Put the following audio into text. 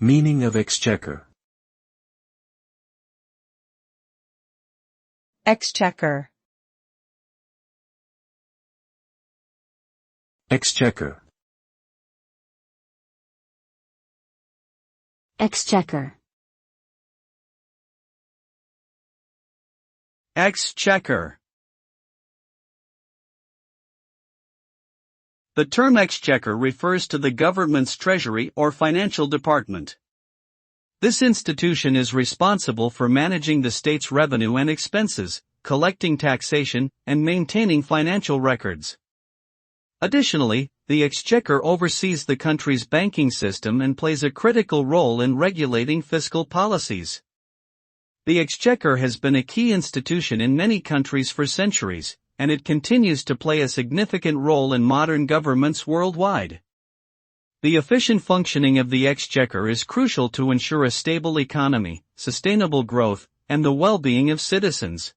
Meaning of exchequer. Exchequer. Exchequer. Exchequer. Exchequer. The term exchequer refers to the government's treasury or financial department. This institution is responsible for managing the state's revenue and expenses, collecting taxation, and maintaining financial records. Additionally, the exchequer oversees the country's banking system and plays a critical role in regulating fiscal policies. The exchequer has been a key institution in many countries for centuries, and it continues to play a significant role in modern governments worldwide. The efficient functioning of the exchequer is crucial to ensure a stable economy, sustainable growth, and the well-being of citizens.